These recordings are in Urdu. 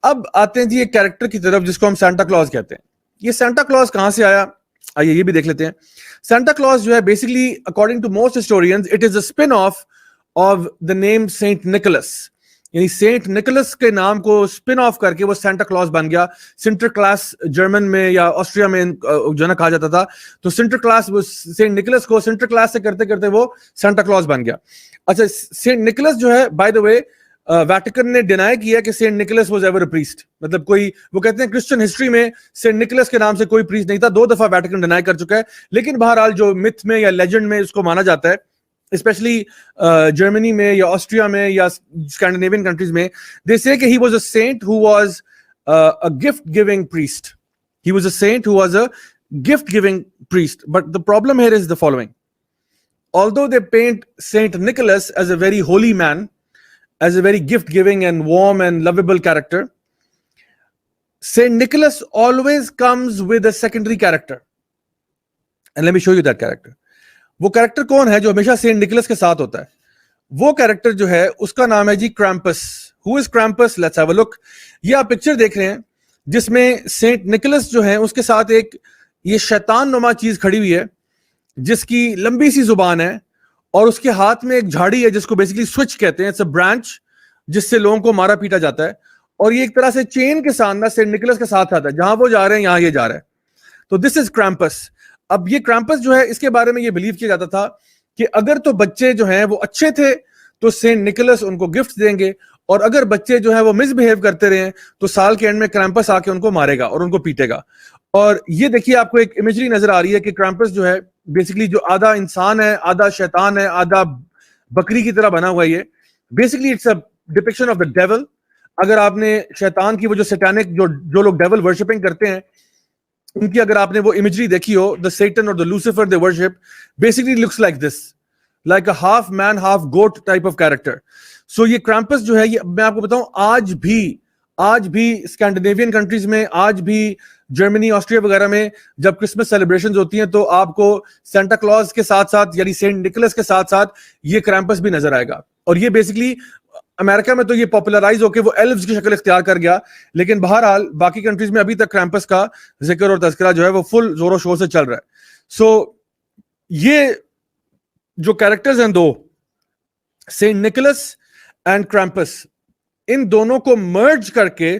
اب آتے ہیں جی ایک کیریکٹر کی طرف جس کو ہم سینٹا کلوز کہتے ہیں. یہ سینٹا کلوز کہاں سے آیا, آئیے یہ بھی دیکھ لیتے ہیں. سینٹا کلوز جو ہے basically according to most historians it is a spin of the name Saint Nicholas. یعنی سینٹ نکولس کے نام کو اسپن آف کر کے وہ سینٹا کلوز بن گیا. سنٹر کلاس جرمن میں یا آسٹریا میں جو ہے کہا جاتا تھا, تو سنٹر کلاس سینٹ نکولس کو سنٹر کلاس سے کرتے کرتے وہ سینٹا کلوز بن گیا. اچھا, سینٹ نکولس جو ہے بائی دا وے ویٹیکن نے ڈینائی کیا کہ Saint Nicholas was ever a priest. مطلب کوئی وہ کہتے ہیں کرسچن ہسٹری میں سینٹ نکولس کے نام سے کوئی پریسٹ نہیں تھا. 2 دفعہ ویٹیکن ڈینائی کر چکا ہے. لیکن بہرحال جو متھ میں یا لیجنڈ میں اس کو مانا جاتا ہے, اسپیشلی جرمنی میں یا آسٹریا میں یا اسکینڈینیوین کنٹریز میں, دے سے کہ he was a saint who was a gift giving priest. He was a saint who was a gift giving priest. But the problem here is the following. Although they paint Saint Nicholas as a very holy man, as a very gift giving and warm and lovable character, Saint Nicholas always comes with a secondary character. And let me show you that character. وہ کریکٹر کون ہے جو ہمیشہ سینٹ نکولس کے ساتھ ہوتا ہے؟ وہ کریکٹر جو ہے اس کا نام ہے جی کرامپس. Who is Krampus? Let's have a look. یہ آپ پکچر دیکھ رہے ہیں جس میں سینٹ نکولس جو ہے اس کے ساتھ ایک یہ شیطان نما چیز کھڑی ہوئی ہے جس کی لمبی سی زبان ہے اور اس کے ہاتھ میں ایک جھاڑی ہے جس کو بیسیکلی سوئچ کہتے ہیں. اٹس اے برانچ جس سے لوگوں کو مارا پیٹا جاتا ہے, اور یہ ایک طرح سے چین کے ساتھ نہ سینٹ نکولس کے ساتھ آتا ہے, جہاں وہ جا رہے ہیں یہاں یہ جا رہا ہے. تو دس از کرامپس. اب یہ کرامپس جو ہے اس کے بارے میں یہ بلیو کیا جاتا تھا کہ اگر تو بچے جو ہیں وہ اچھے تھے تو سینٹ نکولس ان کو گفٹ دیں گے, اور اگر بچے جو ہیں وہ مس بہیو کرتے رہے تو سال کے اینڈ میں کرامپس آ کے ان کو مارے گا اور ان کو پیٹے گا. اور یہ دیکھیے آپ کو ایک امیجری نظر آ رہی ہے کہ کرامپس جو ہے بیسکلی جو آدھا انسان ہے, آدھا شیطان ہے, آدھا بکری کی طرح بنا ہوا ہے. یہ basically it's a depiction of the devil. اگر آپ نے شیطان کی وہ جو سیٹانک جو لوگ ڈیول ورشپنگ کرتے ہیں ان کی اگر آپ نے وہ امیجری دیکھی ہو, دا سیٹن اور the Lucifer they worship basically looks like this, like a half man half goat type of character. So یہ کرامپس جو ہے یہ میں آپ کو بتاؤں آج بھی اسکینڈینیوین کنٹریز میں, آج بھی جرمنی آسٹریا وغیرہ میں جب کرسمس سیلیبریشنز ہوتی ہیں تو آپ کو سینٹا کلوز کے ساتھ ساتھ یعنی سینٹ نکولس کے ساتھ ساتھ یہ کرامپس بھی نظر آئے گا. اور یہ بیسکلی امریکہ میں تو یہ پاپولرائز ہو کے وہ ایلوز کی شکل اختیار کر گیا, لیکن بہرحال باقی کنٹریز میں ابھی تک کرامپس کا ذکر اور تذکرہ جو ہے وہ فل زور و شور سے چل رہا ہے. سو یہ جو کیریکٹرز ہیں دو, سینٹ نکولس اینڈ کرامپس, ان دونوں کو مرج کر کے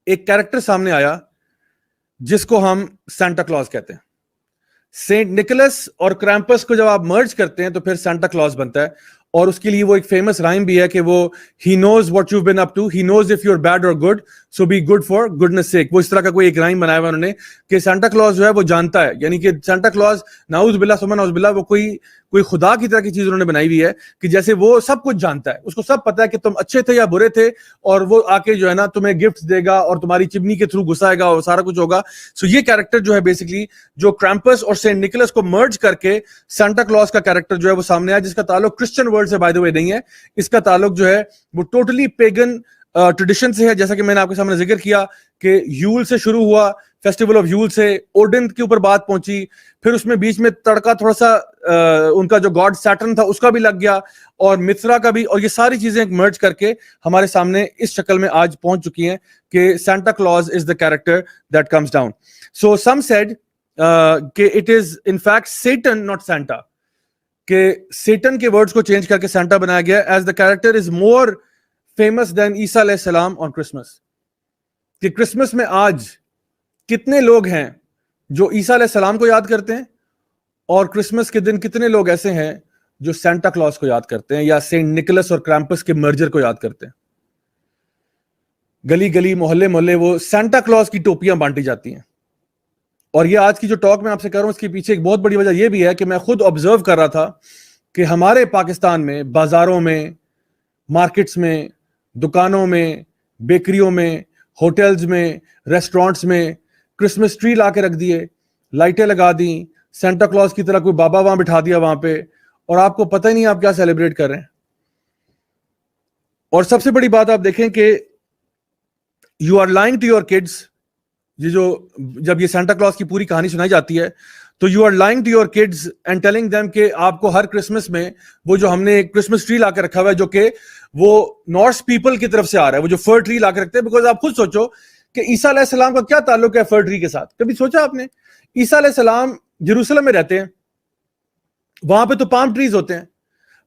ایک کیریکٹر سامنے آیا جس کو ہم سینٹا کلوز کہتے ہیں. سینٹ نکولس اور کرامپس کو جب آپ مرج کرتے ہیں تو پھر سینٹا کلوز بنتا ہے. اور اس کے لیے وہ ایک فیمس رائم بھی ہے کہ وہ he knows what you've been up to, he knows if you're bad or good, so be good for goodness sake. وہ اس طرح کا کوئی ایک رائم بنایا ہوا انہوں نے کہ سینٹا کلوز جو ہے وہ جانتا ہے, یعنی کہ سینٹا کلوز نعوذ باللہ ثم نعوذ باللہ وہ کوئی خدا کی طرح کی چیز انہوں نے بنائی ہوئی ہے کہ جیسے وہ سب کچھ جانتا ہے, اس کو سب پتا ہے کہ تم اچھے تھے یا برے تھے, اور وہ آ کے جو ہے نا تمہیں گفٹ دے گا اور تمہاری چمنی کے تھرو گھسائے گا اور سارا کچھ ہوگا. سو یہ کیریکٹر جو ہے بیسکلی جو کرامپس اور سینٹ نکولس کو مرج کر کے سینٹا کلوز کا کیریکٹر جو ہے وہ سامنے آیا, جس کا تعلق کرسچن ورلڈ سے بائی دی وے نہیں ہے. اس کا تعلق جو ہے وہ ٹوٹلی پیگن ٹریڈیشن سے ہے, جیسا کہ میں نے آپ کے سامنے ذکر کیا کہ یول سے شروع ہوا, فیسٹیول آف یول سے اوڈن کے اوپر بات پہنچی, پھر اس میں بیچ میں تڑکا تھوڑا سا ان کا جو گاڈ سیٹرن تھا اس کا بھی لگ گیا, اور مترا کا بھی, اور یہ ساری چیزیں مرج کر کے ہمارے سامنے اس شکل میں آج پہنچ چکی ہیں کہ Santa Claus is the character that comes down. So some said کہ it is in fact Satan not Santa, کہ سیٹن کے ورڈز کو چینج کر کے سینٹا بنایا گیا, as the character is more famous than عیسیٰ علیہ السلام آن کرسمس. کہ کرسمس میں آج کتنے لوگ ہیں جو عیسیٰ علیہ السلام کو یاد کرتے ہیں, اور کرسمس کے دن کتنے لوگ ایسے ہیں جو سینٹا کلوز کو یاد کرتے ہیں یا سینٹ نکولس اور کرامپس کے مرجر کو یاد کرتے ہیں. گلی گلی محلے محلے وہ سینٹا کلوز کی ٹوپیاں بانٹی جاتی ہیں. اور یہ آج کی جو ٹاک میں آپ سے کر رہا ہوں اس کے پیچھے ایک بہت بڑی وجہ یہ بھی ہے کہ میں خود آبزرو کر رہا تھا کہ ہمارے پاکستان میں بازاروں میں, مارکیٹس میں, دکانوں میں, بیکریوں میں, ہوٹلز میں, ریسٹورانٹس میں کرسمس ٹری لا کے رکھ دیے, لائٹیں لگا دیں, سینٹا کلوز کی طرح کوئی بابا وہاں بٹھا دیا وہاں پہ, اور آپ کو پتہ ہی نہیں آپ کیا سیلیبریٹ کر رہے ہیں. اور سب سے بڑی بات آپ دیکھیں کہ you are lying to your kids. یہ جو جب یہ سینٹا کلوز کی پوری کہانی سنائی جاتی ہے تو you are lying to your kids and telling them کہ آپ کو ہر کرسمس میں وہ جو ہم نے کرسمس ٹری لا کے رکھا ہوا ہے جو کہ وہ نارس پیپل کی طرف سے آ رہا ہے, وہ جو فر ٹری لا کے رکھتے ہیں. بیکاز آپ خود سوچو کہ عیسیٰ علیہ السلام کا کیا تعلق ہے فر ٹری کے ساتھ؟ کبھی سوچا آپ نے؟ عیسیٰ علیہ السلام یروشلم میں رہتے ہیں, وہاں پہ تو پام ٹریز ہوتے ہیں,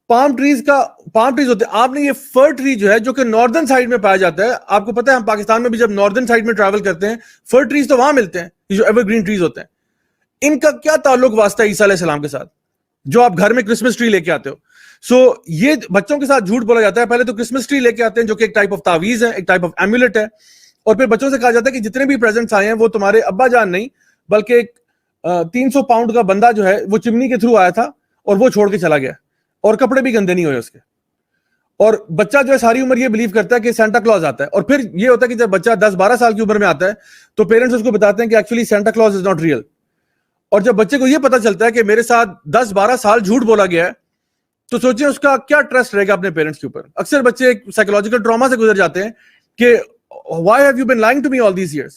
پام ٹریز ہوتے ہیں. آپ نے یہ فر ٹری جو ہے جو کہ ناردرن سائڈ میں پایا جاتا ہے, آپ کو پتا ہے ہم پاکستان میں بھی جب ناردرن سائڈ میں ٹریول کرتے ہیں فر ٹریز تو وہاں ملتے ہیں, یہ جو ایور گرین ٹریز ہوتے ہیں. ان کا کیا تعلق واسطہ ہے عیسیٰ علیہ السلام کے ساتھ جو آپ گھر میں کرسمس ٹری لے کے آتے ہو؟ سو یہ بچوں کے ساتھ جھوٹ بولا جاتا ہے. پہلے تو کرسمس ٹری لے کے آتے ہیں جو کہ ایک ٹائپ آف تعویذ ہے, ایک ٹائپ آف ایمولیٹ ہے, اور پھر بچوں سے کہا جاتا ہے کہ جتنے بھی پریزنٹس آئے ہیں وہ تمہارے ابا جان نہیں بلکہ ایک 300 پاؤنڈ کا بندہ جو ہے وہ چمنی کے تھرو آیا تھا اور وہ چھوڑ کے چلا گیا, اور کپڑے بھی گندے نہیں ہوئے اس کے. اور بچہ جو ہے ساری عمر یہ بلیو کرتا ہے کہ سینٹا کلوز آتا ہے, اور پھر یہ ہوتا ہے کہ جب بچہ 10-12 سال کی عمر میں آتا ہے تو پیرنٹس اس کو بتاتے ہیں کہ actually Santa Claus is not real. اور جب بچے کو یہ پتا چلتا ہے کہ میرے ساتھ 10-12 سال جھوٹ بولا گیا ہے تو سوچیں اس کا کیا ٹرسٹ رہے گا اپنے پیرنٹس کے اوپر. اکثر بچے ایک سائیکولوجیکل ٹراما سے گزر جاتے ہیں کہ why have you been lying to me all these years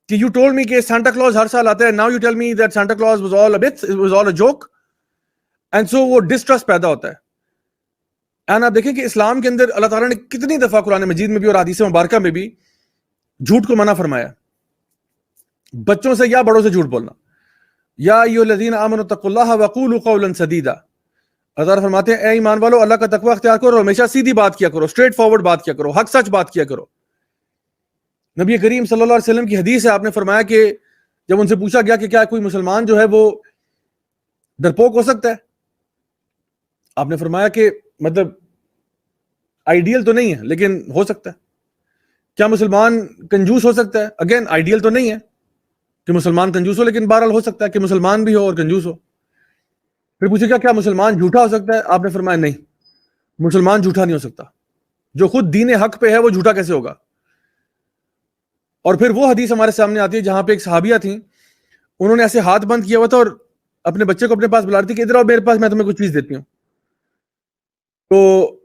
کہ you told me کہ سانتا کلوز ہر سال آتا ہے, now you tell me that Santa Claus was all a myth, it was all a joke. and so وہ ڈسٹرسٹ پیدا ہوتا ہے. اینڈ آپ دیکھیں کہ اسلام کے اندر اللہ تعالیٰ نے کتنی دفعہ قرآن مجید میں بھی اور حدیث مبارکہ میں بھی جھوٹ کو منع فرمایا, بچوں سے یا بڑوں سے جھوٹ بولنا. یا ایھا الذین آمنوا اتقوا اللہ وقولوا قولا سدیدا, اللہ تعالیٰ فرماتے ہیں اے ایمان والو اللہ کا تقوی اختیار کرو, ہمیشہ سیدھی بات کیا کرو, اسٹریٹ فارورڈ بات کیا کرو, حق سچ بات کیا کرو. نبی کریم صلی اللہ علیہ وسلم کی حدیث ہے, آپ نے فرمایا کہ جب ان سے پوچھا گیا کہ کیا کوئی مسلمان جو ہے وہ ڈرپوک ہو سکتا ہے, آپ نے فرمایا کہ مطلب آئیڈیل تو نہیں ہے لیکن ہو سکتا ہے. کیا مسلمان کنجوس ہو سکتا ہے؟ اگین آئیڈیل تو نہیں ہے کہ مسلمان کنجوس ہو, لیکن بہرحال ہو سکتا ہے کہ مسلمان بھی ہو اور کنجوس ہو. پھر پوچھے کیا مسلمان جھوٹا ہو سکتا ہے؟ آپ نے فرمایا نہیں, مسلمان جھوٹا نہیں ہو سکتا. جو خود دین حق پہ ہے وہ جھوٹا کیسے ہوگا؟ اور پھر وہ حدیث ہمارے سامنے آتی ہے جہاں پہ ایک صحابیہ تھیں, انہوں نے ایسے ہاتھ بند کیا ہوا تھا اور اپنے بچے کو اپنے پاس بلا رہی تھی کہ ادھر آؤ میرے پاس, میں تمہیں کچھ چیز دیتی ہوں. تو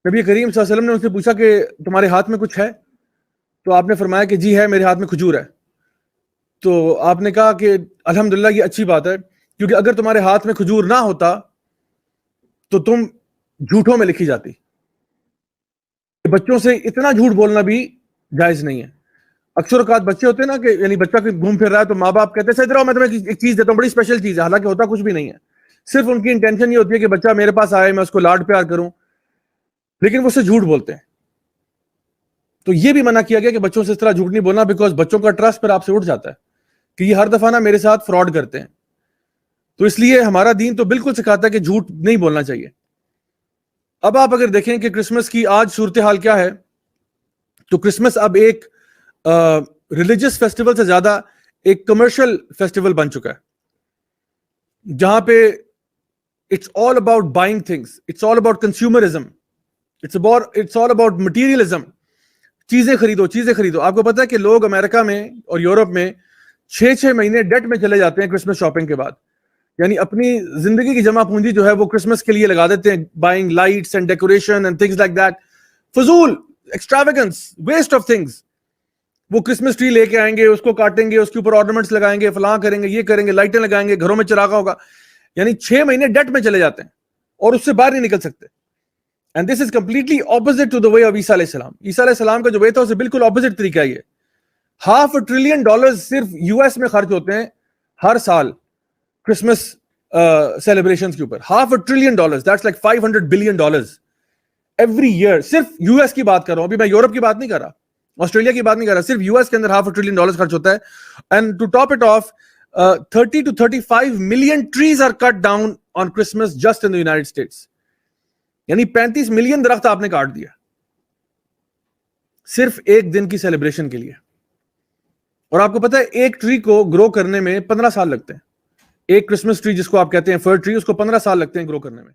نبی کریم صلی اللہ علیہ وسلم نے ان سے پوچھا کہ تمہارے ہاتھ میں کچھ ہے؟ تو آپ نے فرمایا کہ جی ہے, میرے ہاتھ میں کھجور ہے. تو آپ نے کہا کہ الحمدللہ یہ اچھی بات ہے, کیونکہ اگر تمہارے ہاتھ میں کھجور نہ ہوتا تو تم جھوٹوں میں لکھی جاتی. بچوں سے اتنا جھوٹ بولنا بھی جائز نہیں ہے. اکثر اوقات بچے ہوتے ہیں نا کہ یعنی بچہ گھوم پھر رہا ہے تو ماں باپ کہتے ہیں ادھر آؤ میں تمہیں ایک چیز دیتا ہوں, بڑی اسپیشل چیز ہے, حالانکہ ہوتا کچھ بھی نہیں ہے. صرف ان کی انٹینشن یہ ہوتی ہے کہ بچہ میرے پاس آئے, میں اس کو لاڈ پیار کروں, لیکن وہ اس سے جھوٹ بولتے ہیں. تو یہ بھی منع کیا گیا کہ بچوں سے اس طرح جھوٹ نہیں بولنا, بیکاز بچوں کا ٹرسٹ پھر آپ سے اٹھ جاتا ہے کہ یہ ہر دفعہ نا میرے ساتھ فراڈ کرتے ہیں. تو اس لیے ہمارا دین تو بالکل سکھاتا ہے کہ جھوٹ نہیں بولنا چاہیے. اب آپ اگر دیکھیں کہ کرسمس کی آج صورتحال کیا ہے, تو کرسمس اب ایک ریلیجس فیسٹیول سے زیادہ ایک کمرشل فیسٹیول بن چکا ہے, جہاں پہ it's all about buying things, it's all about consumerism, it's all about materialism. چیزیں خریدو. آپ کو پتا ہے کہ لوگ امریکہ میں اور یورپ میں 6 مہینے ڈیٹ میں چلے جاتے ہیں کرسمس شاپنگ کے بعد, یعنی اپنی زندگی کی جمع پونجی جو ہے وہ کرسمس کے لیے لگا دیتے ہیں, buying lights and decoration and things like that. فضول, ایکسٹراویگنس, ویسٹ آف تھنگس. وہ کرسمس ٹری لے کے آئیں گے, اس کو کاٹیں گے, اس کے اوپر آرنامنٹس لگائیں گے, فلاں کریں گے, یہ کریں گے, لائٹیں لگائیں گے, گھروں میں چراغا ہوگا. یعنی 6 مہینے ڈیٹ میں چلے جاتے ہیں اور اس سے باہر نہیں نکل سکتے. And this is completely opposite to the way of عیسیٰ علیہ السلام. عیسیٰ علیہ السلام کا جو وے تھا اسے بالکل اپوزٹ طریقہ ہے. یہ $500 billion صرف US میں خرچ ہوتے ہیں ہر سال کرسمس سیلیبریشنز کے اوپر. $500 billion, that's like $500 billion every year. صرف US کی بات کر رہا ہوں, ابھی میں یورپ کی بات نہیں کر رہا, آسٹریلیا کی بات نہیں کر رہا, صرف US کے اندر $500 billion خرچ ہوتا ہے. And to top it off, 30 to 35 million trees are cut down on Christmas just in the United States. یعنی 35 ملین درخت آپ نے کاٹ دیا صرف ایک دن کی سیلیبریشن کے لیے. اور آپ کو پتا ہے ایک ٹری کو گرو کرنے میں 15 سال لگتے ہیں. ایک کرسمس ٹری جس کو آپ کہتے ہیں فر ٹری, اس کو 15 سال لگتے ہیں گرو کرنے میں.